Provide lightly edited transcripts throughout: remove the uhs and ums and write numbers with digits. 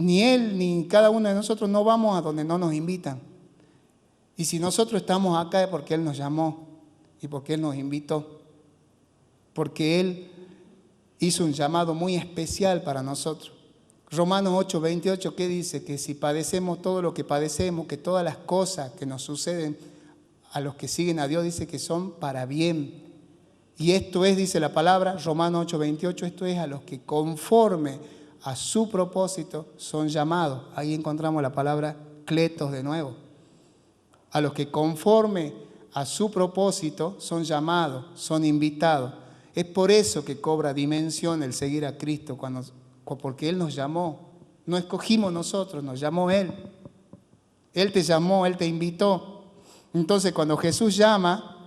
ni él ni cada uno de nosotros no vamos a donde no nos invitan. Y si nosotros estamos acá es porque Él nos llamó y porque Él nos invitó. Porque Él hizo un llamado muy especial para nosotros. Romanos 8:28, ¿qué dice? Que si padecemos todo lo que padecemos, que todas las cosas que nos suceden a los que siguen a Dios, dice que son para bien. Y esto es, dice la palabra, Romanos 8:28, esto es a los que conforme a su propósito son llamados. Ahí encontramos la palabra kletos de nuevo. A los que conforme a su propósito son llamados, son invitados. Es por eso que cobra dimensión el seguir a Cristo, porque Él nos llamó. No escogimos nosotros, nos llamó Él. Él te llamó, Él te invitó. Entonces cuando Jesús llama,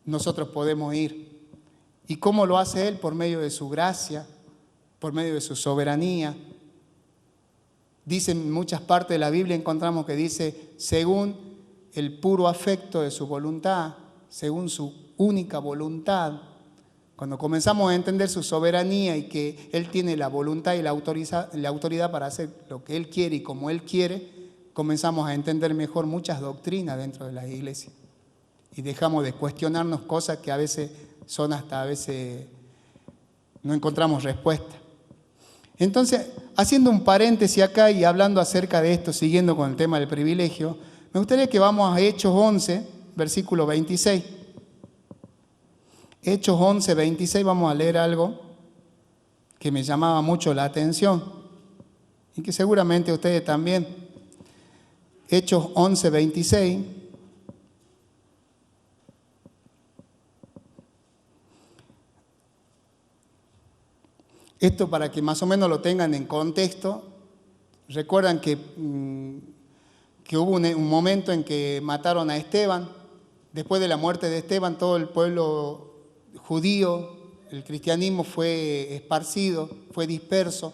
nosotros podemos ir. ¿Y cómo lo hace Él? Por medio de su gracia, por medio de su soberanía. Dice en muchas partes de la Biblia, encontramos que dice, según el puro afecto de su voluntad, según su única voluntad. Cuando comenzamos a entender su soberanía y que Él tiene la voluntad y la autoridad para hacer lo que Él quiere y como Él quiere, comenzamos a entender mejor muchas doctrinas dentro de las iglesias. Y dejamos de cuestionarnos cosas que a veces no encontramos respuesta. Entonces, haciendo un paréntesis acá y hablando acerca de esto, siguiendo con el tema del privilegio, me gustaría que vamos a Hechos 11, versículo 26. Hechos 11, 26, vamos a leer algo que me llamaba mucho la atención y que seguramente ustedes también. Hechos 11, 26. Esto para que más o menos lo tengan en contexto. Recuerdan que hubo un momento en que mataron a Esteban. Después de la muerte de Esteban, todo el pueblo judío, el cristianismo fue esparcido, fue disperso,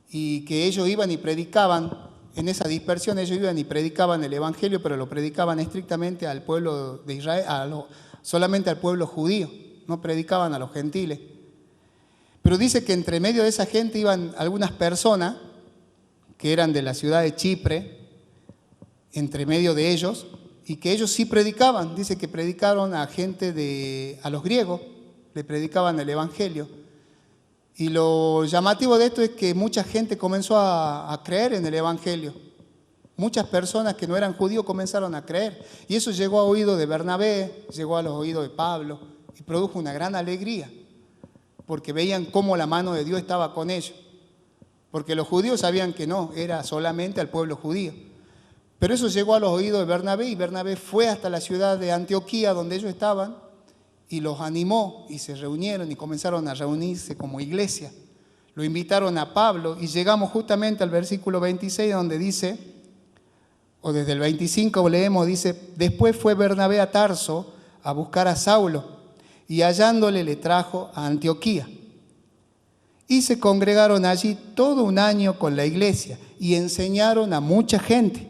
y que ellos iban y predicaban. En esa dispersión ellos iban y predicaban el evangelio, pero lo predicaban estrictamente al pueblo de Israel, solamente al pueblo judío, no predicaban a los gentiles. Pero dice que entre medio de esa gente iban algunas personas que eran de la ciudad de Chipre, entre medio de ellos, y que ellos sí predicaban. Dice que predicaron a los griegos, le predicaban el evangelio. Y lo llamativo de esto es que mucha gente comenzó a creer en el evangelio. Muchas personas que no eran judíos comenzaron a creer. Y eso llegó a oídos de Bernabé, llegó a los oídos de Pablo, y produjo una gran alegría, porque veían cómo la mano de Dios estaba con ellos. Porque los judíos sabían que no, era solamente al pueblo judío. Pero eso llegó a los oídos de Bernabé, y Bernabé fue hasta la ciudad de Antioquía, donde ellos estaban, y los animó, y se reunieron, y comenzaron a reunirse como iglesia. Lo invitaron a Pablo, y llegamos justamente al versículo 26, donde dice, o desde el 25 leemos, dice, después fue Bernabé a Tarso a buscar a Saulo, y hallándole le trajo a Antioquía. Y se congregaron allí todo un año con la iglesia y enseñaron a mucha gente.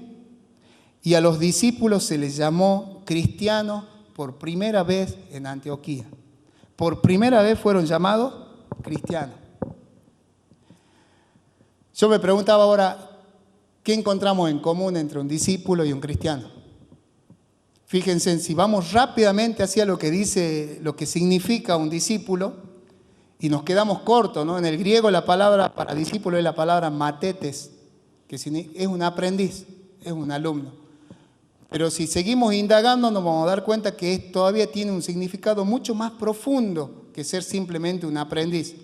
Y a los discípulos se les llamó cristianos por primera vez en Antioquía. Por primera vez fueron llamados cristianos. Yo me preguntaba ahora, ¿qué encontramos en común entre un discípulo y un cristiano? Fíjense, si vamos rápidamente hacia lo que dice, lo que significa un discípulo, y nos quedamos cortos, ¿no? En el griego la palabra para discípulo es la palabra matetes, que es un aprendiz, es un alumno. Pero si seguimos indagando nos vamos a dar cuenta que todavía tiene un significado mucho más profundo que ser simplemente un aprendiz.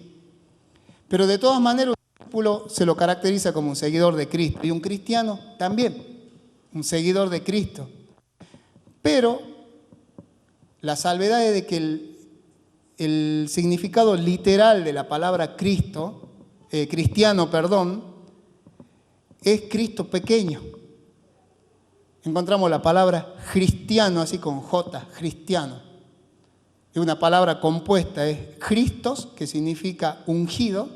Pero de todas maneras un discípulo se lo caracteriza como un seguidor de Cristo, y un cristiano también, un seguidor de Cristo. Pero la salvedad es de que el significado literal de la palabra cristiano, es Cristo pequeño. Encontramos la palabra cristiano, así con J, cristiano. Es una palabra compuesta, es Christos, que significa ungido,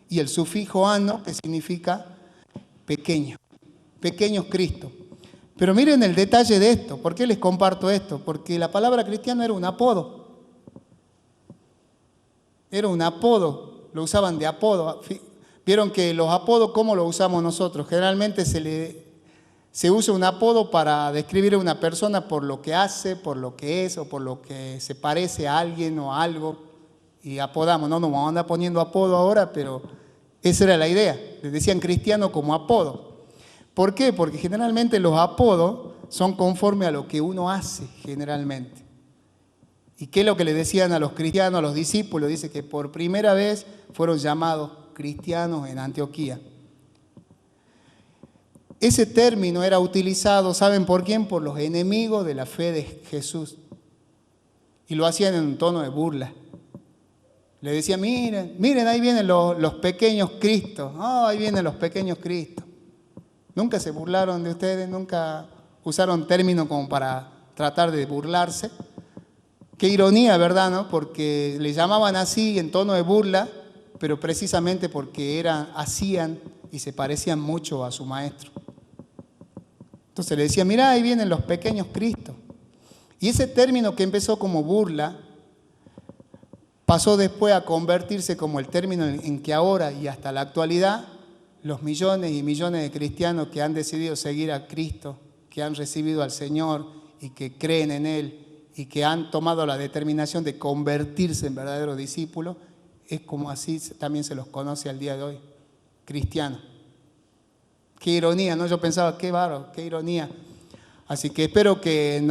y el sufijo ano, que significa pequeño. Pequeño Cristo. Pero miren el detalle de esto. ¿Por qué les comparto esto? Porque la palabra cristiano era un apodo. Era un apodo, lo usaban de apodo. Vieron que los apodos, ¿cómo los usamos nosotros? Generalmente se usa un apodo para describir a una persona por lo que hace, por lo que es o por lo que se parece a alguien o a algo. Y apodamos, no nos vamos a andar poniendo apodo ahora, pero esa era la idea. Les decían cristiano como apodo. ¿Por qué? Porque generalmente los apodos son conforme a lo que uno hace, generalmente. ¿Y qué es lo que le decían a los cristianos, a los discípulos? Dice que por primera vez fueron llamados cristianos en Antioquía. Ese término era utilizado, ¿saben por quién? Por los enemigos de la fe de Jesús. Y lo hacían en un tono de burla. Le decían, miren, ahí vienen los pequeños Cristos. Oh, ahí vienen los pequeños Cristos. Nunca se burlaron de ustedes, nunca usaron términos como para tratar de burlarse. Qué ironía, ¿verdad? ¿No? Porque le llamaban así en tono de burla, pero precisamente porque hacían y se parecían mucho a su maestro. Entonces le decían, mirá, ahí vienen los pequeños Cristos. Y ese término que empezó como burla, pasó después a convertirse como el término en que ahora y hasta la actualidad, los millones y millones de cristianos que han decidido seguir a Cristo, que han recibido al Señor y que creen en Él y que han tomado la determinación de convertirse en verdaderos discípulos, es como así también se los conoce al día de hoy, cristianos. Qué ironía, ¿no? Yo pensaba, qué bárbaro, qué ironía. Así que espero que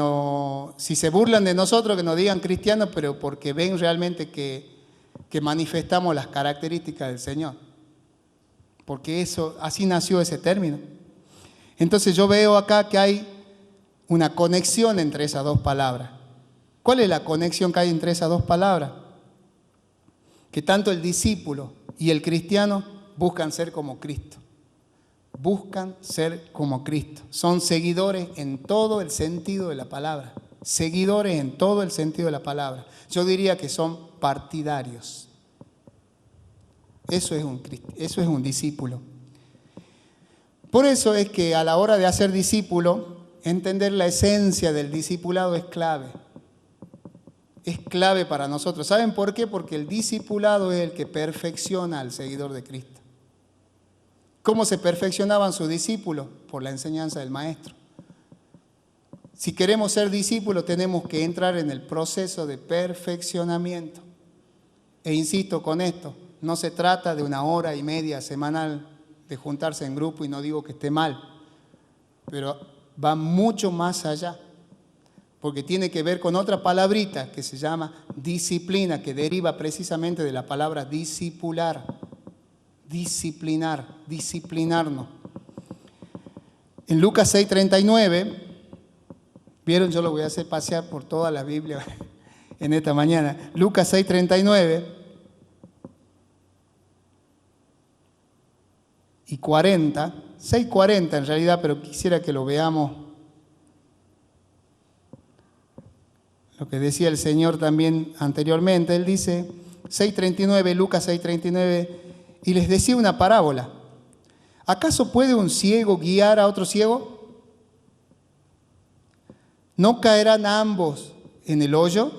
si se burlan de nosotros, que nos digan cristianos, pero porque ven realmente que manifestamos las características del Señor. Porque así nació ese término. Entonces yo veo acá que hay una conexión entre esas dos palabras. ¿Cuál es la conexión que hay entre esas dos palabras? Que tanto el discípulo y el cristiano buscan ser como Cristo. Buscan ser como Cristo. Son seguidores en todo el sentido de la palabra. Seguidores en todo el sentido de la palabra. Yo diría que son partidarios. Eso es un discípulo. Por eso es que a la hora de hacer discípulo, entender la esencia del discipulado es clave. Es clave para nosotros. ¿Saben por qué? Porque el discipulado es el que perfecciona al seguidor de Cristo. ¿Cómo se perfeccionaban sus discípulos? Por la enseñanza del Maestro. Si queremos ser discípulos, tenemos que entrar en el proceso de perfeccionamiento. E insisto con esto, no se trata de 1 hora y media semanal de juntarse en grupo, y no digo que esté mal, pero va mucho más allá, porque tiene que ver con otra palabrita que se llama disciplina, que deriva precisamente de la palabra discipular. Disciplinar, disciplinarnos. En Lucas 6:39, vieron, yo lo voy a hacer pasear por toda la Biblia en esta mañana. Lucas 6:39 y 40, 6:40 en realidad, pero quisiera que lo veamos. Lo que decía el Señor también anteriormente, Él dice, 6:39, Lucas 6:39, y les decía una parábola. ¿Acaso puede un ciego guiar a otro ciego? ¿No caerán ambos en el hoyo?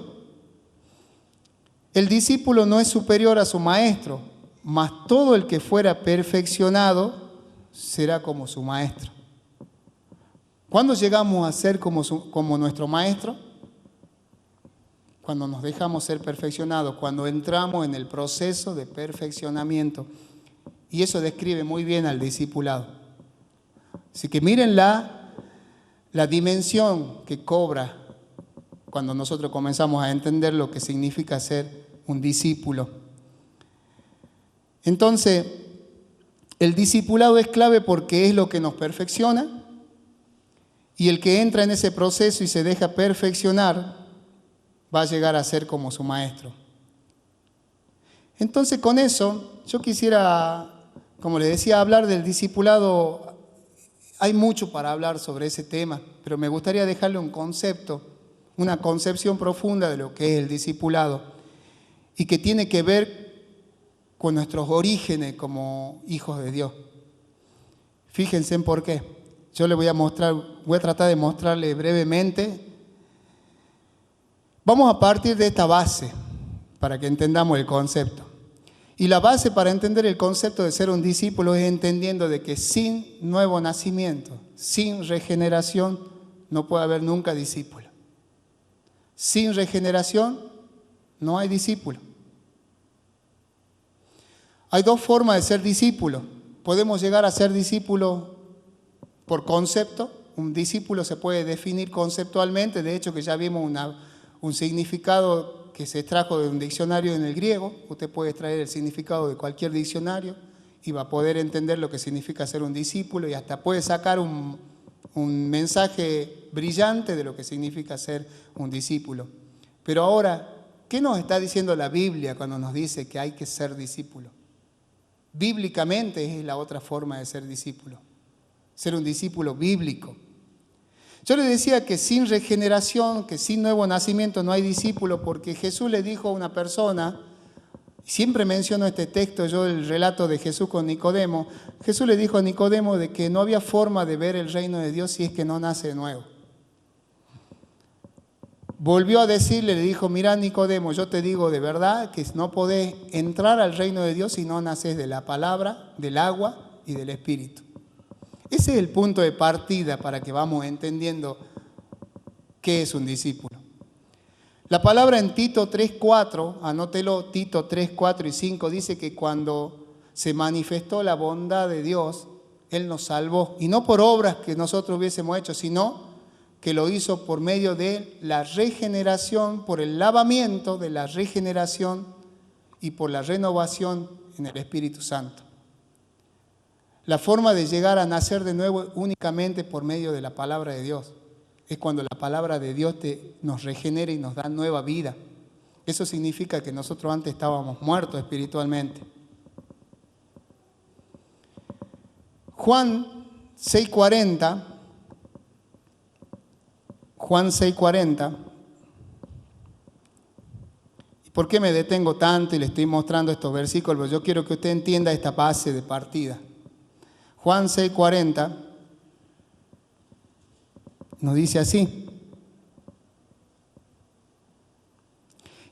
El discípulo no es superior a su maestro, mas todo el que fuera perfeccionado será como su maestro. ¿Cuándo llegamos a ser como nuestro maestro? Cuando nos dejamos ser perfeccionados, cuando entramos en el proceso de perfeccionamiento. Y eso describe muy bien al discipulado. Así que miren la dimensión que cobra cuando nosotros comenzamos a entender lo que significa ser un discípulo. Entonces, el discipulado es clave porque es lo que nos perfecciona, y el que entra en ese proceso y se deja perfeccionar va a llegar a ser como su maestro. Entonces, con eso, yo quisiera, como les decía, hablar del discipulado. Hay mucho para hablar sobre ese tema, pero me gustaría dejarle un concepto, una concepción profunda de lo que es el discipulado y que tiene que ver con nuestros orígenes como hijos de Dios. Fíjense en por qué. Yo les voy a tratar de mostrarle brevemente. Vamos a partir de esta base para que entendamos el concepto. Y la base para entender el concepto de ser un discípulo es entendiendo de que sin nuevo nacimiento, sin regeneración, no puede haber nunca discípulo. Sin regeneración no hay discípulo. Hay dos formas de ser discípulo. Podemos llegar a ser discípulo por concepto. Un discípulo se puede definir conceptualmente. De hecho, que ya vimos un significado que se extrajo de un diccionario en el griego. Usted puede extraer el significado de cualquier diccionario y va a poder entender lo que significa ser un discípulo y hasta puede sacar un mensaje brillante de lo que significa ser un discípulo. Pero ahora, ¿qué nos está diciendo la Biblia cuando nos dice que hay que ser discípulo? Bíblicamente es la otra forma de ser discípulo. Ser un discípulo bíblico. Yo le decía que sin regeneración, que sin nuevo nacimiento no hay discípulo, porque Jesús le dijo a una persona, siempre menciono este texto, yo el relato de Jesús con Nicodemo. Jesús le dijo a Nicodemo de que no había forma de ver el reino de Dios si es que no nace de nuevo. Volvió a decirle, le dijo, mira Nicodemo, yo te digo de verdad que no podés entrar al reino de Dios si no naces de la palabra, del agua y del Espíritu. Ese es el punto de partida para que vamos entendiendo qué es un discípulo. La palabra en Tito 3:4, anótelo, Tito 3:4 y 5, dice que cuando se manifestó la bondad de Dios, Él nos salvó. Y no por obras que nosotros hubiésemos hecho, sino que lo hizo por medio de la regeneración, por el lavamiento de la regeneración y por la renovación en el Espíritu Santo. La forma de llegar a nacer de nuevo únicamente por medio de la palabra de Dios. Es cuando la palabra de Dios nos regenera y nos da nueva vida. Eso significa que nosotros antes estábamos muertos espiritualmente. Juan 6:40. Juan 6:40. ¿Por qué me detengo tanto y le estoy mostrando estos versículos? Yo quiero que usted entienda esta base de partida. Juan 6:40 nos dice así.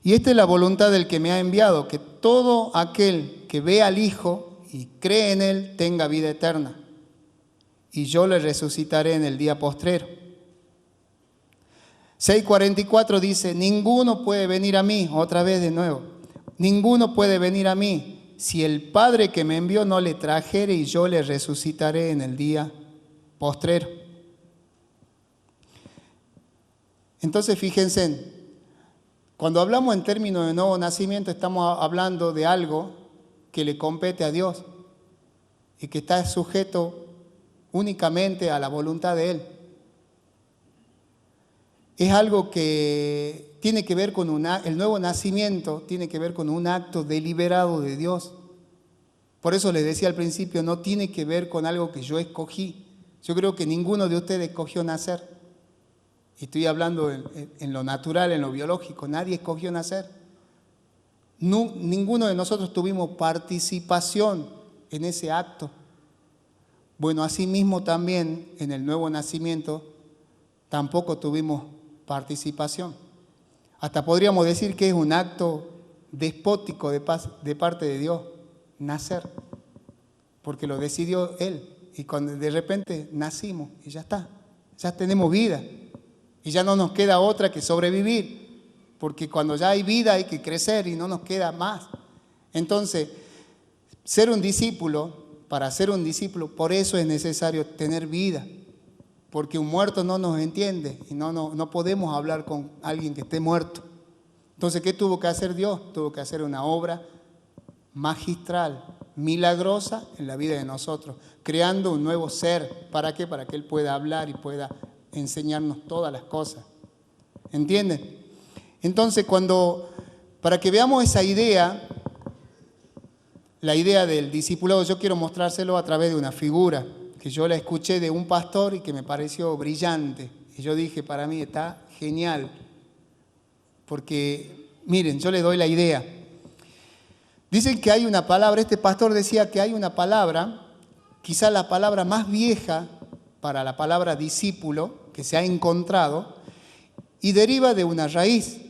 Y esta es la voluntad del que me ha enviado, que todo aquel que ve al Hijo y cree en Él tenga vida eterna. Y yo le resucitaré en el día postrero. 6:44 dice, ninguno puede venir a mí, otra vez de nuevo, ninguno puede venir a mí si el Padre que me envió no le trajere y yo le resucitaré en el día postrero. Entonces fíjense, cuando hablamos en términos de nuevo nacimiento estamos hablando de algo que le compete a Dios y que está sujeto únicamente a la voluntad de Él. Es algo que tiene que ver con el nuevo nacimiento, tiene que ver con un acto deliberado de Dios. Por eso les decía al principio, no tiene que ver con algo que yo escogí. Yo creo que ninguno de ustedes escogió nacer. Y estoy hablando en lo natural, en lo biológico. Nadie escogió nacer. Ninguno de nosotros tuvimos participación en ese acto. Bueno, asimismo también en el nuevo nacimiento tampoco tuvimos participación. Hasta podríamos decir que es un acto despótico de parte de Dios, nacer, porque lo decidió Él. Y cuando de repente nacimos y ya está, ya tenemos vida y ya no nos queda otra que sobrevivir, porque cuando ya hay vida hay que crecer y no nos queda más. Entonces, ser un discípulo, para ser un discípulo, por eso es necesario tener vida. Porque un muerto no nos entiende y no podemos hablar con alguien que esté muerto. Entonces, ¿qué tuvo que hacer Dios? Tuvo que hacer una obra magistral, milagrosa en la vida de nosotros, creando un nuevo ser. ¿Para qué? Para que Él pueda hablar y pueda enseñarnos todas las cosas. ¿Entienden? Entonces, para que veamos esa idea, la idea del discipulado, yo quiero mostrárselo a través de una figura que yo la escuché de un pastor y que me pareció brillante. Y yo dije, para mí está genial. Porque, miren, yo le doy la idea. Dicen que hay una palabra, este pastor decía que hay una palabra, quizá la palabra más vieja para la palabra discípulo que se ha encontrado, y deriva de una raíz.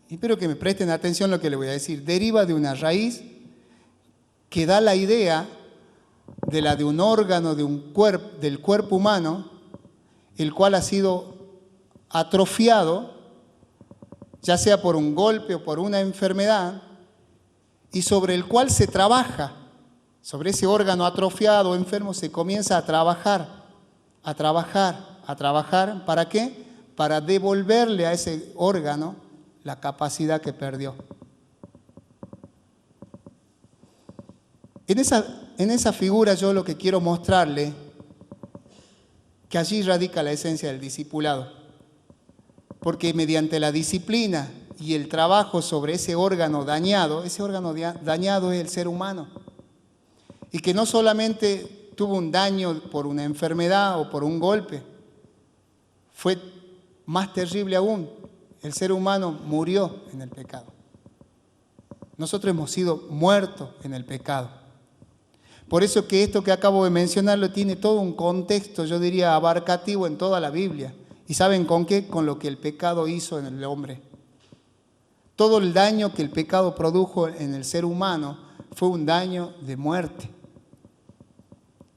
Y espero que me presten atención a lo que le voy a decir. Deriva de una raíz que da la idea de un órgano del cuerpo humano, el cual ha sido atrofiado, ya sea por un golpe o por una enfermedad, y sobre el cual se trabaja. Sobre ese órgano atrofiado o enfermo se comienza a trabajar. ¿Para qué? Para devolverle a ese órgano la capacidad que perdió. En esa figura yo lo que quiero mostrarle, que allí radica la esencia del discipulado. Porque mediante la disciplina y el trabajo sobre ese órgano dañado es el ser humano. Y que no solamente tuvo un daño por una enfermedad o por un golpe, fue más terrible aún, el ser humano murió en el pecado. Nosotros hemos sido muertos en el pecado. Por eso que esto que acabo de mencionarlo tiene todo un contexto, yo diría, abarcativo en toda la Biblia. ¿Y saben con qué? Con lo que el pecado hizo en el hombre. Todo el daño que el pecado produjo en el ser humano fue un daño de muerte.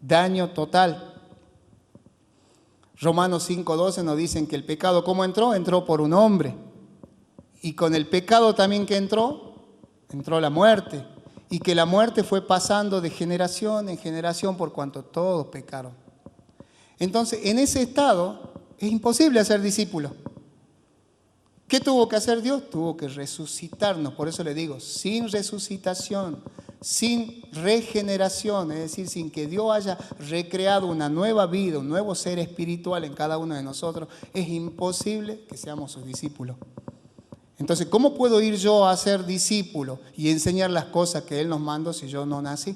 Daño total. Romanos 5:12 nos dicen que el pecado, ¿cómo entró? Entró por un hombre. Y con el pecado también que entró la muerte. Y que la muerte fue pasando de generación en generación por cuanto todos pecaron. Entonces, en ese estado es imposible hacer discípulos. ¿Qué tuvo que hacer Dios? Tuvo que resucitarnos. Por eso le digo, sin resucitación, sin regeneración, es decir, sin que Dios haya recreado una nueva vida, un nuevo ser espiritual en cada uno de nosotros, es imposible que seamos sus discípulos. Entonces, ¿cómo puedo ir yo a ser discípulo y enseñar las cosas que Él nos mandó si yo no nací?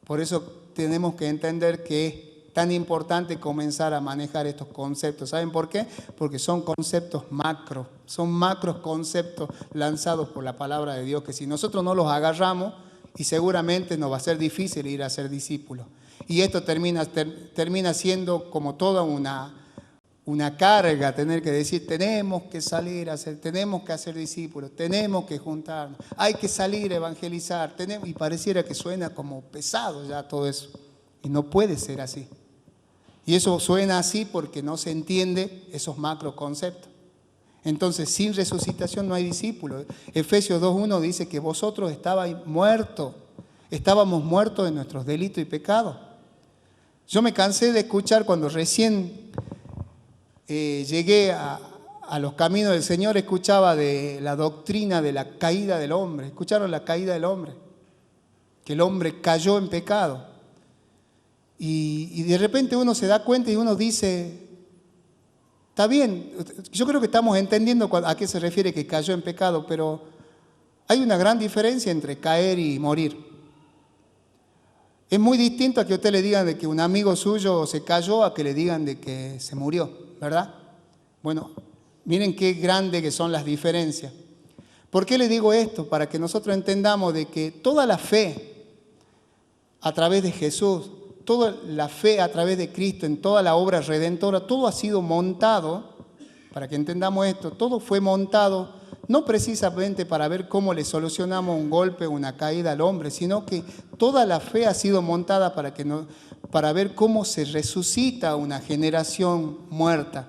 Por eso tenemos que entender que es tan importante comenzar a manejar estos conceptos. ¿Saben por qué? Porque son conceptos macros, son macros conceptos lanzados por la palabra de Dios, que si nosotros no los agarramos, y seguramente nos va a ser difícil ir a ser discípulos. Y esto termina siendo como toda una carga, tener que decir, tenemos que salir a hacer, tenemos que hacer discípulos, tenemos que juntarnos, hay que salir a evangelizar, y pareciera que suena como pesado ya todo eso. Y no puede ser así. Y eso suena así porque no se entiende esos macro conceptos. Entonces, sin resucitación no hay discípulos. Efesios 2:1 dice que vosotros estabais muertos, estábamos muertos en nuestros delitos y pecados. Yo me cansé de escuchar cuando recién llegué a los caminos del Señor, escuchaba de la doctrina de la caída del hombre. ¿Escucharon la caída del hombre? Que el hombre cayó en pecado. Y de repente uno se da cuenta y uno dice, está bien, yo creo que estamos entendiendo a qué se refiere que cayó en pecado, pero hay una gran diferencia entre caer y morir. Es muy distinto a que a usted le digan de que un amigo suyo se cayó a que le digan de que se murió, ¿verdad? Bueno, miren qué grande que son las diferencias. ¿Por qué le digo esto? Para que nosotros entendamos de que toda la fe a través de Jesús, toda la fe a través de Cristo, en toda la obra redentora, todo ha sido montado, para que entendamos esto, todo fue montado no precisamente para ver cómo le solucionamos un golpe o una caída al hombre, sino que toda la fe ha sido montada para ver cómo se resucita una generación muerta.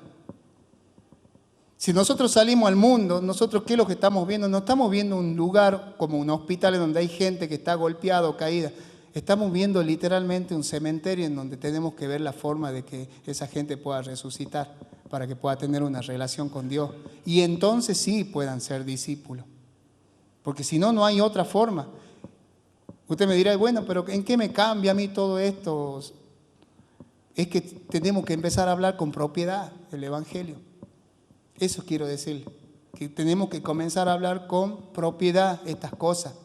Si nosotros salimos al mundo, nosotros ¿qué es lo que estamos viendo? No estamos viendo un lugar como un hospital en donde hay gente que está golpeada o caída. Estamos viendo literalmente un cementerio en donde tenemos que ver la forma de que esa gente pueda resucitar para que pueda tener una relación con Dios. Y entonces sí puedan ser discípulos. Porque si no, no hay otra forma. Usted me dirá, bueno, pero ¿en qué me cambia a mí todo esto? Es que tenemos que empezar a hablar con propiedad el Evangelio. Eso quiero decirle, que tenemos que comenzar a hablar con propiedad estas cosas.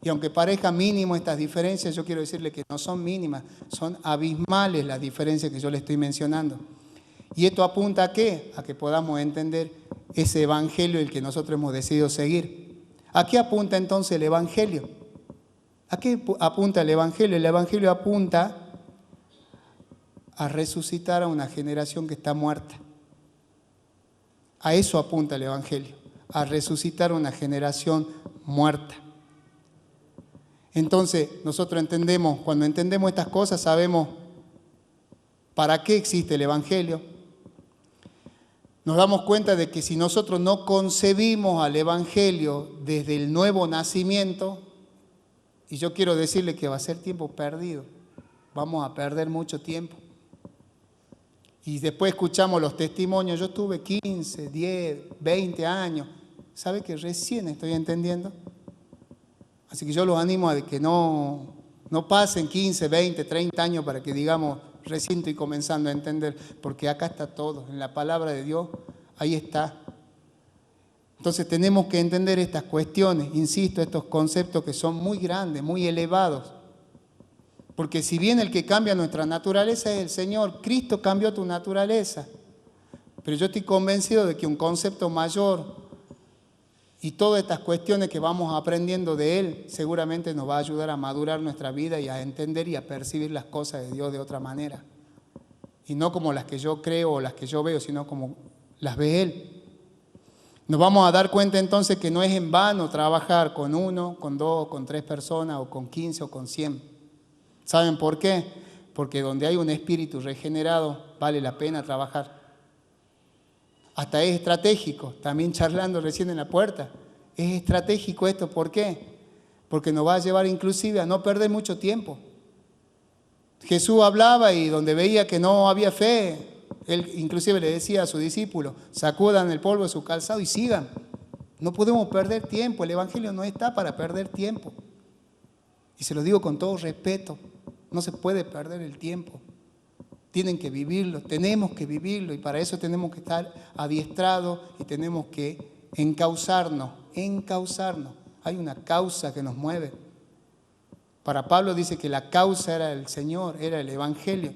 Y aunque parezca mínimo estas diferencias, yo quiero decirle que no son mínimas, son abismales las diferencias que yo le estoy mencionando. ¿Y esto apunta a qué? A que podamos entender ese evangelio el que nosotros hemos decidido seguir. ¿A qué apunta entonces el evangelio? ¿A qué apunta el evangelio? El evangelio apunta a resucitar a una generación que está muerta. A eso apunta el evangelio, a resucitar a una generación muerta. Entonces, nosotros entendemos, cuando entendemos estas cosas, sabemos para qué existe el Evangelio. Nos damos cuenta de que si nosotros no concebimos al Evangelio desde el nuevo nacimiento, y yo quiero decirle que va a ser tiempo perdido, vamos a perder mucho tiempo. Y después escuchamos los testimonios, yo tuve 15, 10, 20 años, ¿sabe que recién estoy entendiendo? Así que yo los animo a que no pasen 15, 20, 30 años para que digamos, recién estoy comenzando a entender, porque acá está todo, en la palabra de Dios, ahí está. Entonces tenemos que entender estas cuestiones, insisto, estos conceptos que son muy grandes, muy elevados. Porque si bien el que cambia nuestra naturaleza es el Señor, Cristo cambió tu naturaleza. Pero yo estoy convencido de que un concepto mayor y todas estas cuestiones que vamos aprendiendo de Él seguramente nos va a ayudar a madurar nuestra vida y a entender y a percibir las cosas de Dios de otra manera. Y no como las que yo creo o las que yo veo, sino como las ve Él. Nos vamos a dar cuenta entonces que no es en vano trabajar con 1, con 2, con 3 personas o con 15 o con 100. ¿Saben por qué? Porque donde hay un espíritu regenerado vale la pena trabajar. Hasta es estratégico, también charlando recién en la puerta. Es estratégico esto, ¿por qué? Porque nos va a llevar inclusive a no perder mucho tiempo. Jesús hablaba y donde veía que no había fe, Él inclusive le decía a sus discípulos, sacudan el polvo de su calzado y sigan. No podemos perder tiempo, el Evangelio no está para perder tiempo. Y se lo digo con todo respeto, no se puede perder el tiempo. Tienen que vivirlo, tenemos que vivirlo y para eso tenemos que estar adiestrados y tenemos que encauzarnos. Hay una causa que nos mueve. Para Pablo dice que la causa era el Señor, era el Evangelio.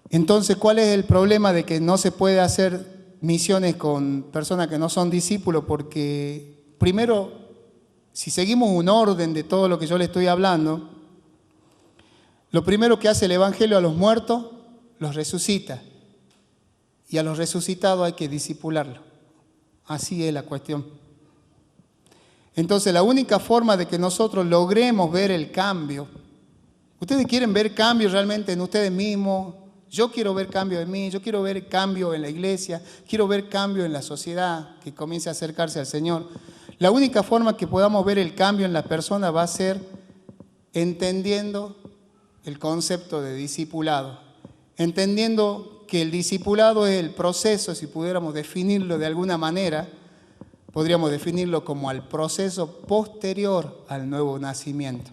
Entonces, ¿cuál es el problema de que no se puede hacer misiones con personas que no son discípulos? Porque primero, si seguimos un orden de todo lo que yo le estoy hablando, lo primero que hace el Evangelio a los muertos, los resucita. Y a los resucitados hay que discipularlos. Así es la cuestión. Entonces, la única forma de que nosotros logremos ver el cambio, ustedes quieren ver cambio realmente en ustedes mismos, yo quiero ver cambio en mí, yo quiero ver cambio en la iglesia, quiero ver cambio en la sociedad que comience a acercarse al Señor. La única forma que podamos ver el cambio en la persona va a ser entendiendo el concepto de discipulado, entendiendo que el discipulado es el proceso, si pudiéramos definirlo de alguna manera, podríamos definirlo como el proceso posterior al nuevo nacimiento.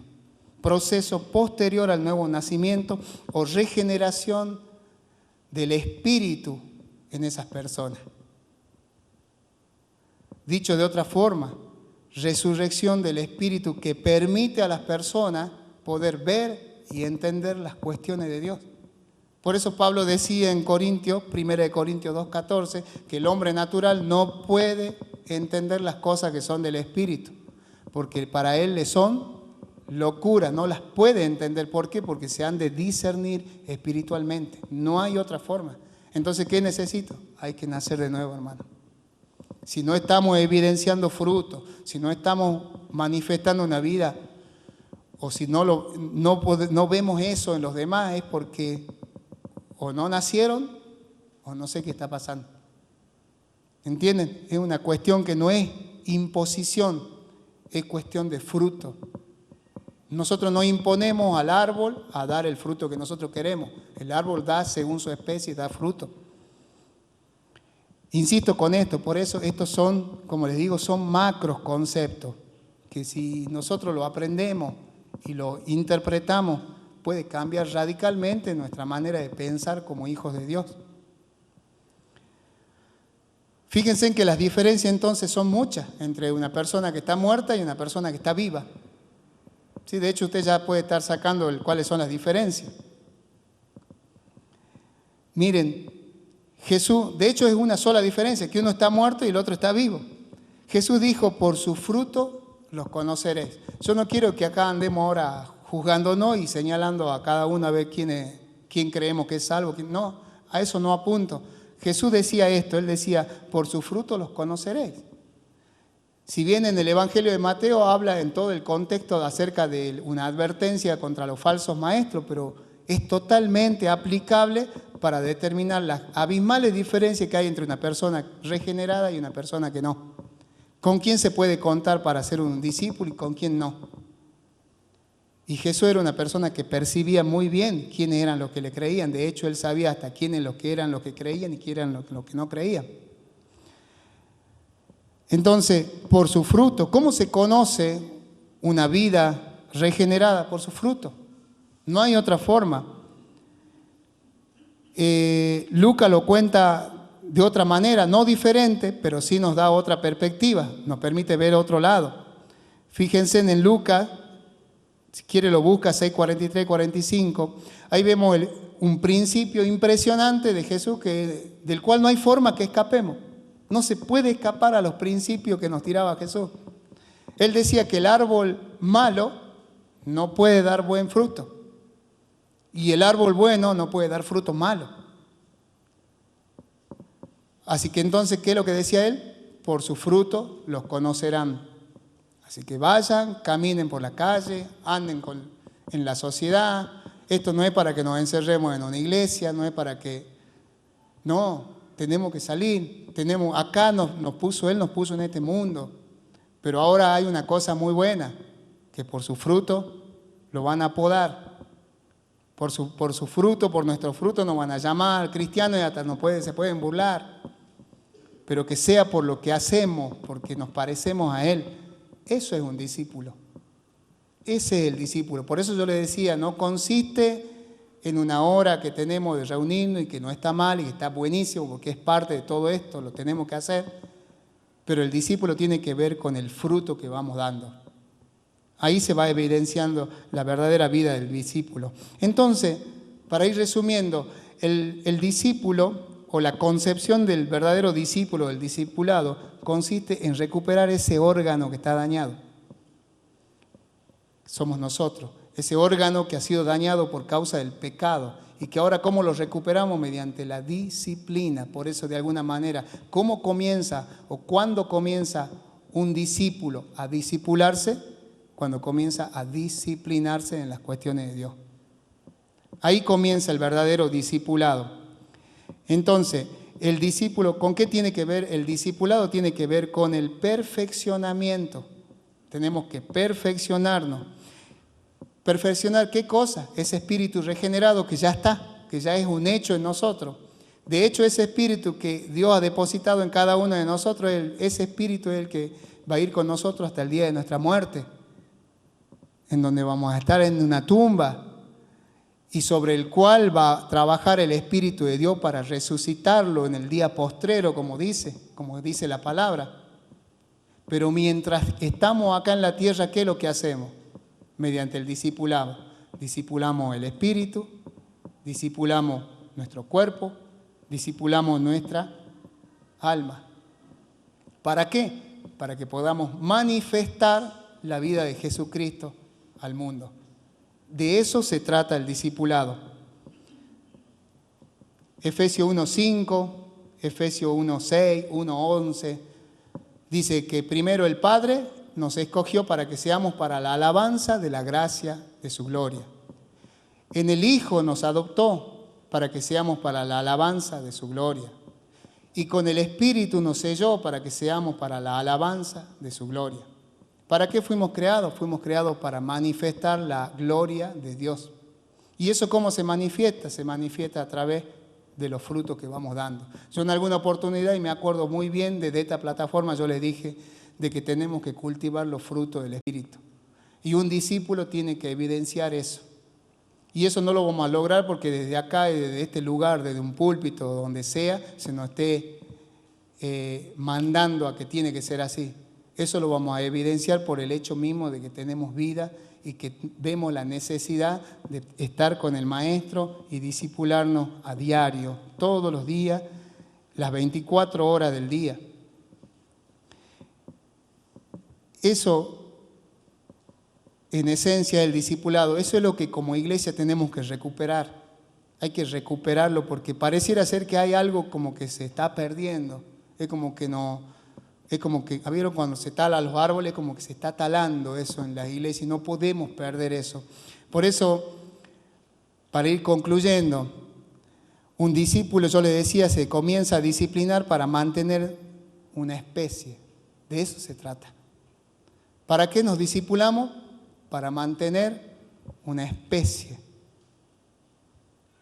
Proceso posterior al nuevo nacimiento o regeneración del espíritu en esas personas. Dicho de otra forma, resurrección del espíritu que permite a las personas poder ver y entender las cuestiones de Dios. Por eso Pablo decía en Corintios, 1 Corintios 2:14, que el hombre natural no puede entender las cosas que son del espíritu, porque para él le son locura, no las puede entender. ¿Por qué? Porque se han de discernir espiritualmente. No hay otra forma. Entonces, ¿qué necesito? Hay que nacer de nuevo, hermano. Si no estamos evidenciando frutos, si no estamos manifestando una vida, o si no vemos eso en los demás, es porque o no nacieron o no sé qué está pasando. ¿Entienden? Es una cuestión que no es imposición, es cuestión de fruto. Nosotros no imponemos al árbol a dar el fruto que nosotros queremos. El árbol da según su especie, da fruto. Insisto con esto, por eso estos son, como les digo, son macros conceptos, que si nosotros lo aprendemos y lo interpretamos, puede cambiar radicalmente nuestra manera de pensar como hijos de Dios. Fíjense en que las diferencias entonces son muchas entre una persona que está muerta y una persona que está viva. Sí, de hecho, usted ya puede estar sacando cuáles son las diferencias. Miren, Jesús, de hecho es una sola diferencia, que uno está muerto y el otro está vivo. Jesús dijo, por su fruto los conoceréis. Yo no quiero que acá andemos ahora juzgándonos y señalando a cada uno a ver quién creemos que es salvo. No, a eso no apunto. Jesús decía esto, Él decía, por su fruto los conoceréis. Si bien en el Evangelio de Mateo habla en todo el contexto acerca de una advertencia contra los falsos maestros, pero es totalmente aplicable para determinar las abismales diferencias que hay entre una persona regenerada y una persona que no. ¿Con quién se puede contar para ser un discípulo y con quién no? Y Jesús era una persona que percibía muy bien quiénes eran los que le creían. De hecho, él sabía hasta quiénes los que eran los que creían y quiénes eran los que no creían. Entonces, por su fruto, ¿cómo se conoce una vida regenerada? Por su fruto. No hay otra forma. Lucas lo cuenta de otra manera, no diferente, pero sí nos da otra perspectiva, nos permite ver otro lado. Fíjense en Lucas, si quiere lo busca, 6:43-45, ahí vemos un principio impresionante de Jesús del cual no hay forma que escapemos. No se puede escapar a los principios que nos tiraba Jesús. Él decía que el árbol malo no puede dar buen fruto. Y el árbol bueno no puede dar fruto malo. Así que entonces, ¿qué es lo que decía él? Por su fruto los conocerán. Así que vayan, caminen por la calle, anden en la sociedad. Esto no es para que nos encerremos en una iglesia, no es para que... No, tenemos que salir. Acá Él nos puso en este mundo. Pero ahora hay una cosa muy buena, que por su fruto lo van a podar. Por su fruto, por nuestro fruto nos van a llamar cristianos y hasta se pueden burlar. Pero que sea por lo que hacemos, porque nos parecemos a Él. Eso es un discípulo. Ese es el discípulo. Por eso yo le decía, no consiste en una hora que tenemos de reunirnos y que no está mal y que está buenísimo porque es parte de todo esto, lo tenemos que hacer. Pero el discípulo tiene que ver con el fruto que vamos dando. Ahí se va evidenciando la verdadera vida del discípulo. Entonces, para ir resumiendo, el discípulo o la concepción del verdadero discípulo, del discipulado, consiste en recuperar ese órgano que está dañado. Somos nosotros, ese órgano que ha sido dañado por causa del pecado y que ahora ¿cómo lo recuperamos? Mediante la disciplina. Por eso, de alguna manera, ¿cómo comienza o cuándo comienza un discípulo a discipularse? Cuando comienza a disciplinarse en las cuestiones de Dios. Ahí comienza el verdadero discipulado. Entonces, el discípulo, ¿con qué tiene que ver? El discipulado tiene que ver con el perfeccionamiento. Tenemos que perfeccionarnos. ¿Perfeccionar qué cosa? Ese espíritu regenerado que ya está, que ya es un hecho en nosotros. De hecho, ese espíritu que Dios ha depositado en cada uno de nosotros, ese espíritu es el que va a ir con nosotros hasta el día de nuestra muerte, en donde vamos a estar en una tumba y sobre el cual va a trabajar el Espíritu de Dios para resucitarlo en el día postrero, como dice la palabra. Pero mientras estamos acá en la tierra, ¿qué es lo que hacemos? Mediante el discipulado. Discipulamos el Espíritu, discipulamos nuestro cuerpo, discipulamos nuestra alma. ¿Para qué? Para que podamos manifestar la vida de Jesucristo al mundo. De eso se trata el discipulado. Efesios 1:5, Efesios 1:6, 1:11, dice que primero el Padre nos escogió para que seamos para la alabanza de la gracia de su gloria. En el Hijo nos adoptó para que seamos para la alabanza de su gloria. Y con el Espíritu nos selló para que seamos para la alabanza de su gloria. ¿Para qué fuimos creados? Fuimos creados para manifestar la gloria de Dios. ¿Y eso cómo se manifiesta? Se manifiesta a través de los frutos que vamos dando. Yo en alguna oportunidad, y me acuerdo muy bien de esta plataforma, yo les dije de que tenemos que cultivar los frutos del Espíritu. Y un discípulo tiene que evidenciar eso. Y eso no lo vamos a lograr porque desde acá, desde este lugar, desde un púlpito, donde sea, se nos esté mandando a que tiene que ser así. Eso lo vamos a evidenciar por el hecho mismo de que tenemos vida y que vemos la necesidad de estar con el Maestro y discipularnos a diario, todos los días, las 24 horas del día. Eso, en esencia, el discipulado, eso es lo que como iglesia tenemos que recuperar. Hay que recuperarlo porque pareciera ser que hay algo como que se está perdiendo. Es como que Es como que, ¿vieron cuando se talan los árboles? Como que se está talando eso en la iglesia y no podemos perder eso. Por eso, para ir concluyendo, un discípulo, yo le decía, se comienza a disciplinar para mantener una especie. De eso se trata. ¿Para qué nos discipulamos? Para mantener una especie.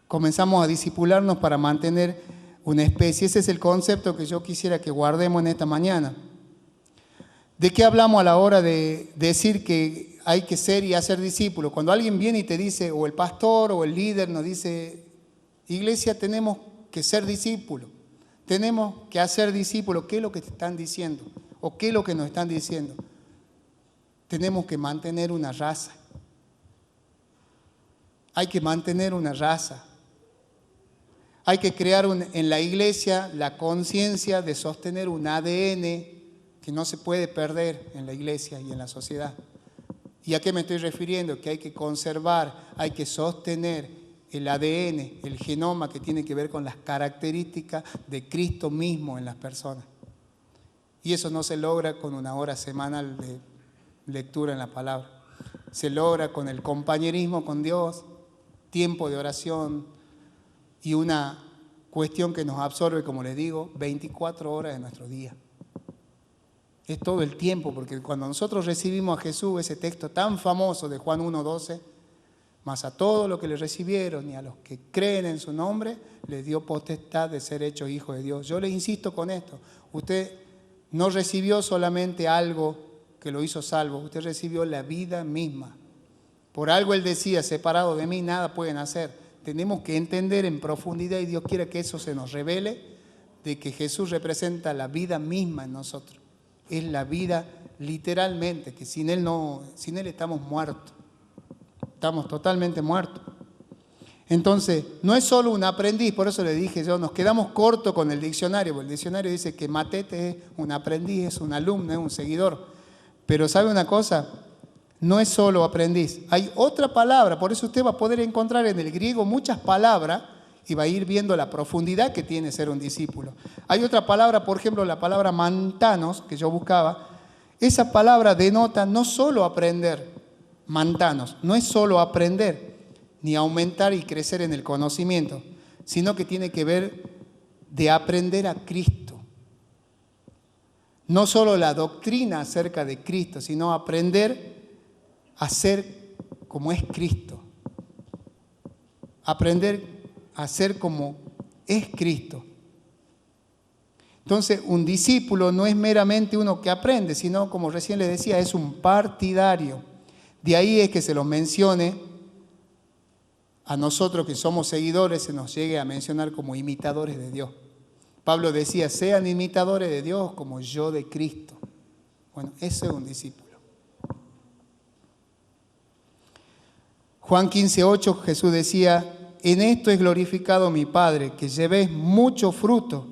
Comenzamos a discipularnos para mantener una especie. Ese es el concepto que yo quisiera que guardemos en esta mañana. ¿De qué hablamos a la hora de decir que hay que ser y hacer discípulos? Cuando alguien viene y te dice, o el pastor o el líder nos dice, iglesia, tenemos que ser discípulos, tenemos que hacer discípulos, ¿qué es lo que te están diciendo? ¿O qué es lo que nos están diciendo? Tenemos que mantener una raza. Hay que mantener una raza. Hay que crear en la iglesia la conciencia de sostener un ADN que no se puede perder en la iglesia y en la sociedad. ¿Y a qué me estoy refiriendo? Que hay que conservar, hay que sostener el ADN, el genoma que tiene que ver con las características de Cristo mismo en las personas. Y eso no se logra con una hora semanal de lectura en la palabra. Se logra con el compañerismo con Dios, tiempo de oración y una cuestión que nos absorbe, como les digo, 24 horas de nuestro día. Es todo el tiempo, porque cuando nosotros recibimos a Jesús, ese texto tan famoso de Juan 1:12, mas a todos los que le recibieron y a los que creen en su nombre, les dio potestad de ser hechos hijos de Dios. Yo le insisto con esto, usted no recibió solamente algo que lo hizo salvo, usted recibió la vida misma. Por algo Él decía, separado de mí nada pueden hacer. Tenemos que entender en profundidad, y Dios quiere que eso se nos revele, de que Jesús representa la vida misma en nosotros. Es la vida literalmente, que sin Él estamos muertos. Estamos totalmente muertos. Entonces, no es solo un aprendiz, por eso le dije yo, nos quedamos cortos con el diccionario, porque el diccionario dice que matete es un aprendiz, es un alumno, es un seguidor. Pero ¿sabe una cosa? No es solo aprendiz. Hay otra palabra, por eso usted va a poder encontrar en el griego muchas palabras y va a ir viendo la profundidad que tiene ser un discípulo. Hay otra palabra, por ejemplo, la palabra mantanos, que yo buscaba. Esa palabra denota no solo aprender, mantanos, no es solo aprender, ni aumentar y crecer en el conocimiento, sino que tiene que ver de aprender a Cristo. No solo la doctrina acerca de Cristo, sino aprender a ser como es Cristo. Aprender a ser como es Cristo. Entonces, un discípulo no es meramente uno que aprende, sino, como recién les decía, es un partidario. De ahí es que se lo mencione a nosotros que somos seguidores, se nos llegue a mencionar como imitadores de Dios. Pablo decía, sean imitadores de Dios como yo de Cristo. Bueno, ese es un discípulo. Juan 15:8, Jesús decía, en esto es glorificado mi Padre, que llevéis mucho fruto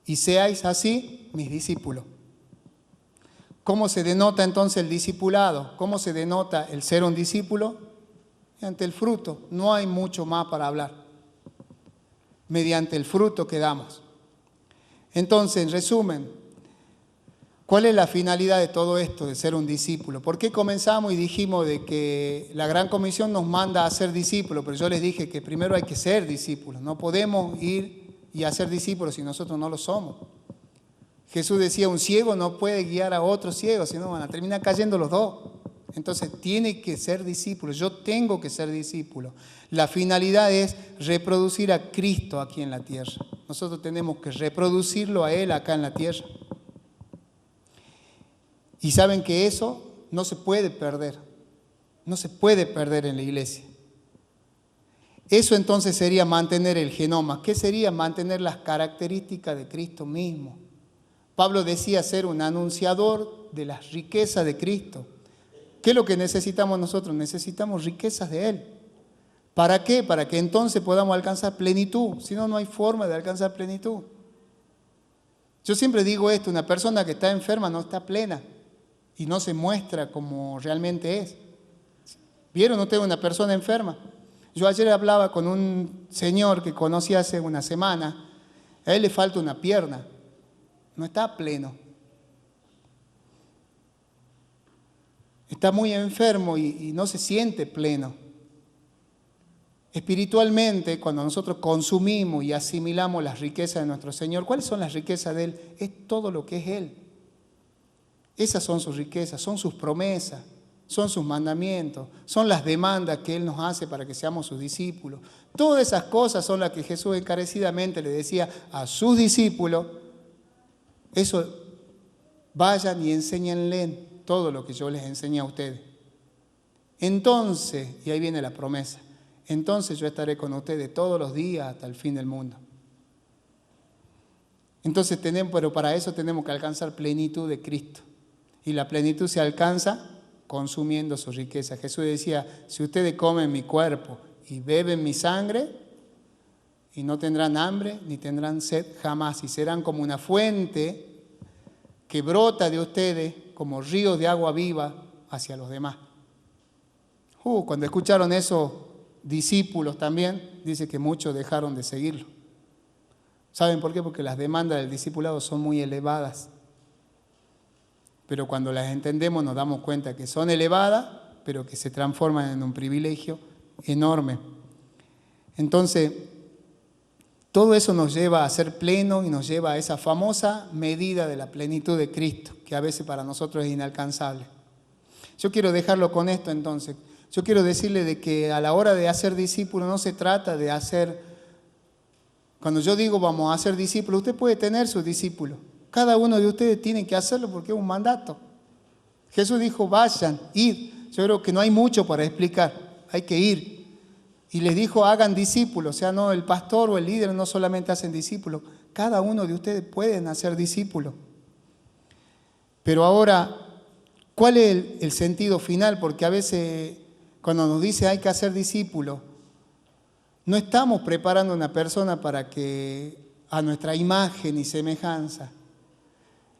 y seáis así mis discípulos. ¿Cómo se denota entonces el discipulado? ¿Cómo se denota el ser un discípulo? Mediante el fruto. No hay mucho más para hablar. Mediante el fruto que damos. Entonces, en resumen, ¿cuál es la finalidad de todo esto de ser un discípulo? ¿Por qué comenzamos y dijimos de que la Gran Comisión nos manda a ser discípulos? Pero yo les dije que primero hay que ser discípulos. No podemos ir y hacer discípulos si nosotros no lo somos. Jesús decía, un ciego no puede guiar a otro ciego, sino van a terminar cayendo los dos. Entonces tiene que ser discípulo, yo tengo que ser discípulo. La finalidad es reproducir a Cristo aquí en la tierra. Nosotros tenemos que reproducirlo a Él acá en la tierra. Y saben que eso no se puede perder, no se puede perder en la iglesia. Eso entonces sería mantener el genoma. ¿Qué sería? Mantener las características de Cristo mismo. Pablo decía ser un anunciador de las riquezas de Cristo. ¿Qué es lo que necesitamos nosotros? Necesitamos riquezas de Él. ¿Para qué? Para que entonces podamos alcanzar plenitud. Si no, no hay forma de alcanzar plenitud. Yo siempre digo esto, una persona que está enferma no está plena y no se muestra como realmente es. ¿Vieron ustedes una persona enferma? Yo ayer hablaba con un señor que conocí hace una semana. A él le falta una pierna. no está pleno. Está muy enfermo y no se siente pleno. Espiritualmente, cuando nosotros consumimos y asimilamos las riquezas de nuestro Señor, ¿cuáles son las riquezas de Él? Es todo lo que es Él. Esas son sus riquezas, son sus promesas, son sus mandamientos, son las demandas que Él nos hace para que seamos sus discípulos. Todas esas cosas son las que Jesús encarecidamente le decía a sus discípulos. Eso, vayan y enséñenle todo lo que yo les enseñé a ustedes. Entonces, y ahí viene la promesa, entonces yo estaré con ustedes todos los días hasta el fin del mundo. Entonces pero para eso tenemos que alcanzar plenitud de Cristo. Y la plenitud se alcanza consumiendo su riqueza. Jesús decía, si ustedes comen mi cuerpo y beben mi sangre, y no tendrán hambre ni tendrán sed jamás, y serán como una fuente que brota de ustedes como ríos de agua viva hacia los demás. Cuando escucharon eso, discípulos también, dice que muchos dejaron de seguirlo. ¿Saben por qué? Porque las demandas del discipulado son muy elevadas. Pero cuando las entendemos nos damos cuenta que son elevadas, pero que se transforman en un privilegio enorme. Entonces, todo eso nos lleva a ser pleno y nos lleva a esa famosa medida de la plenitud de Cristo, que a veces para nosotros es inalcanzable. Yo quiero dejarlo con esto entonces. Yo quiero decirle de que a la hora de hacer discípulos no se trata de hacer, cuando yo digo vamos a hacer discípulos, usted puede tener sus discípulos. Cada uno de ustedes tiene que hacerlo porque es un mandato. Jesús dijo, vayan, id. Yo creo que no hay mucho para explicar, hay que ir. Y les dijo, hagan discípulos. O sea, no, el pastor o el líder no solamente hacen discípulos, cada uno de ustedes pueden hacer discípulos. Pero ahora, ¿cuál es el sentido final? Porque a veces cuando nos dice hay que hacer discípulos, no estamos preparando a una persona para que a nuestra imagen y semejanza.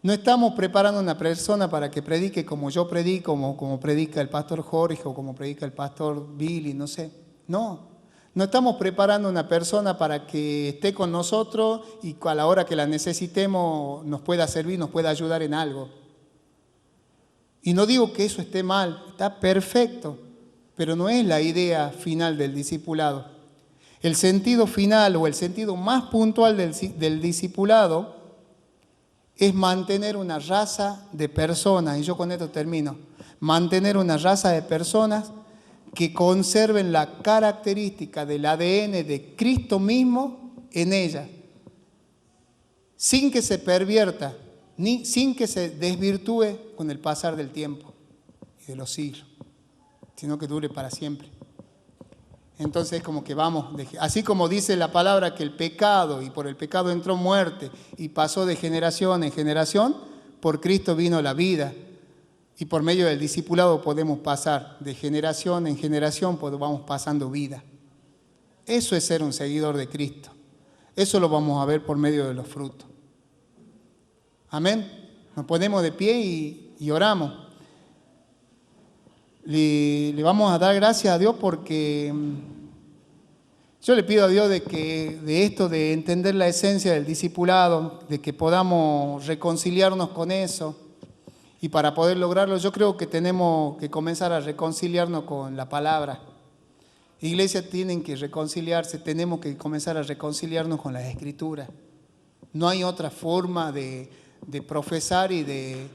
No estamos preparando a una persona para que predique como yo predico, como predica el pastor Jorge o como predica el pastor Billy, no sé. No estamos preparando a una persona para que esté con nosotros y a la hora que la necesitemos nos pueda servir, nos pueda ayudar en algo. Y no digo que eso esté mal, está perfecto, pero no es la idea final del discipulado. El sentido final o el sentido más puntual del discipulado es mantener una raza de personas, y yo con esto termino, mantener una raza de personas que conserven la característica del ADN de Cristo mismo en ellas, sin que se pervierta, ni sin que se desvirtúe con el pasar del tiempo y de los siglos, sino que dure para siempre. Entonces es como que vamos, así como dice la palabra que el pecado, y por el pecado entró muerte, y pasó de generación en generación, por Cristo vino la vida. Y por medio del discipulado podemos pasar de generación en generación, vamos pasando vida. Eso es ser un seguidor de Cristo. Eso lo vamos a ver por medio de los frutos. Amén. Nos ponemos de pie y oramos. Le vamos a dar gracias a Dios porque yo le pido a Dios de esto, de entender la esencia del discipulado, de que podamos reconciliarnos con eso. Y para poder lograrlo, yo creo que tenemos que comenzar a reconciliarnos con la palabra. Iglesias tienen que reconciliarse, tenemos que comenzar a reconciliarnos con las Escrituras. No hay otra forma de profesar y de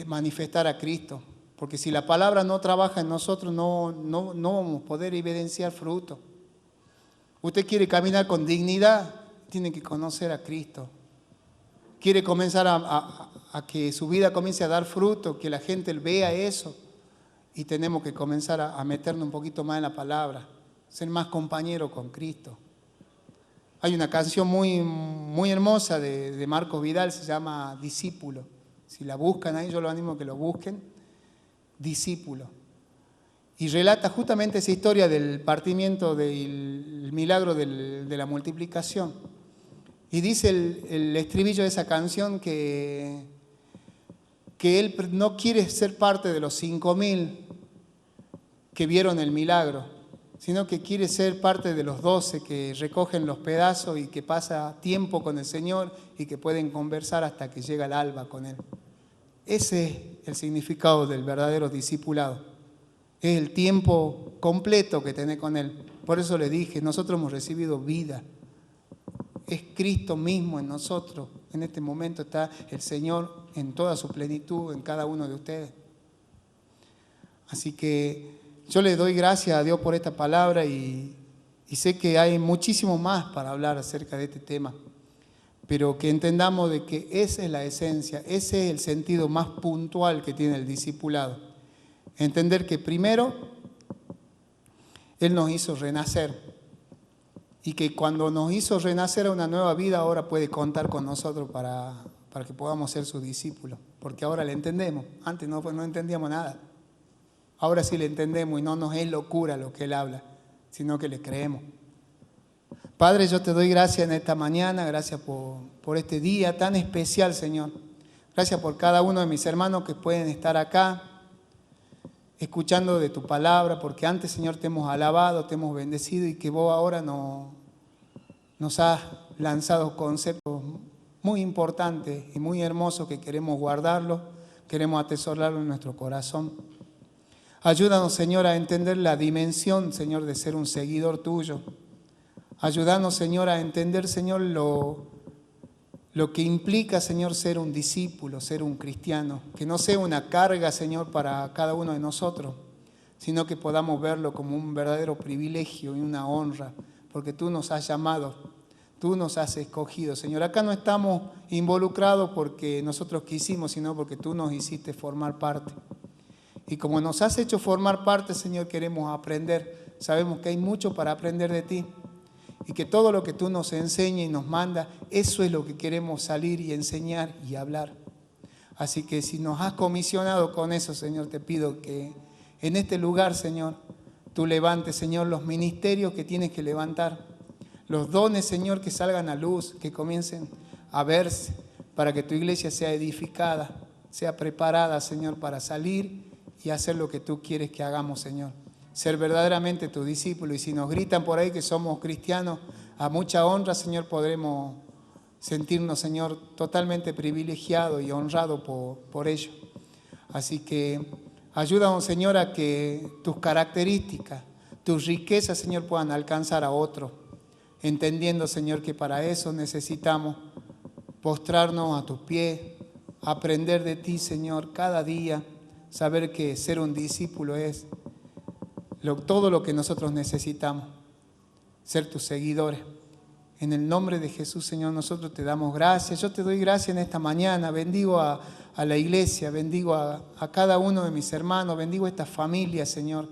manifestar a Cristo. Porque si la palabra no trabaja en nosotros, no vamos a poder evidenciar fruto. Usted quiere caminar con dignidad, tiene que conocer a Cristo. Quiere comenzar a que su vida comience a dar fruto, que la gente vea eso. Y tenemos que comenzar a meternos un poquito más en la palabra, ser más compañeros con Cristo. Hay una canción muy, muy hermosa de Marcos Vidal, se llama Discípulo. Si la buscan ahí, yo los animo a que lo busquen. Discípulo. Y relata justamente esa historia del partimiento, del milagro de la multiplicación. Y dice el estribillo de esa canción que él no quiere ser parte de los 5.000 que vieron el milagro, sino que quiere ser parte de los 12 que recogen los pedazos y que pasa tiempo con el Señor y que pueden conversar hasta que llega el alba con Él. Ese es el significado del verdadero discipulado. Es el tiempo completo que tenés con Él. Por eso le dije, nosotros hemos recibido vida. Es Cristo mismo en nosotros. En este momento está el Señor en toda su plenitud en cada uno de ustedes. Así que yo le doy gracias a Dios por esta palabra y sé que hay muchísimo más para hablar acerca de este tema, pero que entendamos de que esa es la esencia, ese es el sentido más puntual que tiene el discipulado. Entender que primero Él nos hizo renacer y que cuando nos hizo renacer a una nueva vida, ahora puede contar con nosotros para que podamos ser sus discípulos, porque ahora le entendemos. Antes no entendíamos nada. Ahora sí le entendemos y no nos es locura lo que Él habla, sino que le creemos. Padre, yo te doy gracias en esta mañana, gracias por este día tan especial, Señor. Gracias por cada uno de mis hermanos que pueden estar acá, escuchando de tu palabra, porque antes, Señor, te hemos alabado, te hemos bendecido y que vos ahora nos has lanzado conceptos muy importantes y muy hermosos que queremos guardarlos, queremos atesorarlos en nuestro corazón. Ayúdanos, Señor, a entender la dimensión, Señor, de ser un seguidor tuyo. Ayúdanos, Señor, a entender, Señor, lo que implica, Señor, ser un discípulo, ser un cristiano. Que no sea una carga, Señor, para cada uno de nosotros, sino que podamos verlo como un verdadero privilegio y una honra, porque tú nos has llamado, tú nos has escogido, Señor. Acá no estamos involucrados porque nosotros quisimos, sino porque tú nos hiciste formar parte. Y como nos has hecho formar parte, Señor, queremos aprender. Sabemos que hay mucho para aprender de ti. Y que todo lo que tú nos enseñas y nos mandas, eso es lo que queremos salir y enseñar y hablar. Así que si nos has comisionado con eso, Señor, te pido que en este lugar, Señor, tú levantes, Señor, los ministerios que tienes que levantar. Los dones, Señor, que salgan a luz, que comiencen a verse, para que tu iglesia sea edificada, sea preparada, Señor, para salir y hacer lo que tú quieres que hagamos, Señor. Ser verdaderamente tu discípulo. Y si nos gritan por ahí que somos cristianos, a mucha honra, Señor, podremos sentirnos, Señor, totalmente privilegiados y honrados por ello. Así que ayúdanos, Señor, a que tus características, tus riquezas, Señor, puedan alcanzar a otros. Entendiendo, Señor, que para eso necesitamos postrarnos a tus pies, aprender de ti, Señor, cada día. Saber que ser un discípulo es todo lo que nosotros necesitamos, ser tus seguidores. En el nombre de Jesús, Señor, nosotros te damos gracias. Yo te doy gracias en esta mañana. Bendigo a la iglesia, bendigo a cada uno de mis hermanos, bendigo a esta familia, Señor,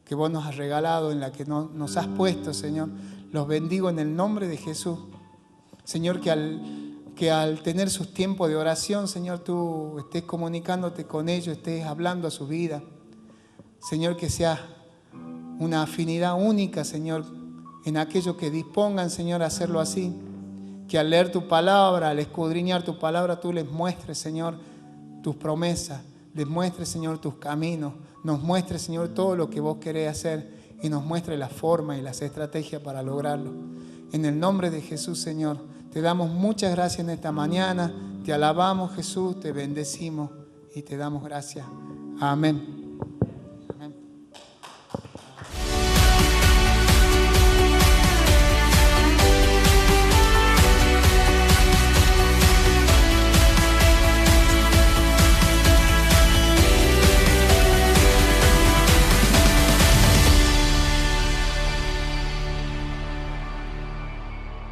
que vos nos has regalado, en la que nos has puesto, Señor. Los bendigo en el nombre de Jesús. Señor, que al tener sus tiempos de oración, Señor, tú estés comunicándote con ellos, estés hablando a su vida. Señor, que sea una afinidad única, Señor, en aquellos que dispongan, Señor, a hacerlo así. Que al leer tu palabra, al escudriñar tu palabra, tú les muestres, Señor, tus promesas, les muestres, Señor, tus caminos, nos muestres, Señor, todo lo que vos querés hacer y nos muestres la forma y las estrategias para lograrlo. En el nombre de Jesús, Señor, te damos muchas gracias en esta mañana, te alabamos, Jesús, te bendecimos y te damos gracias. Amén.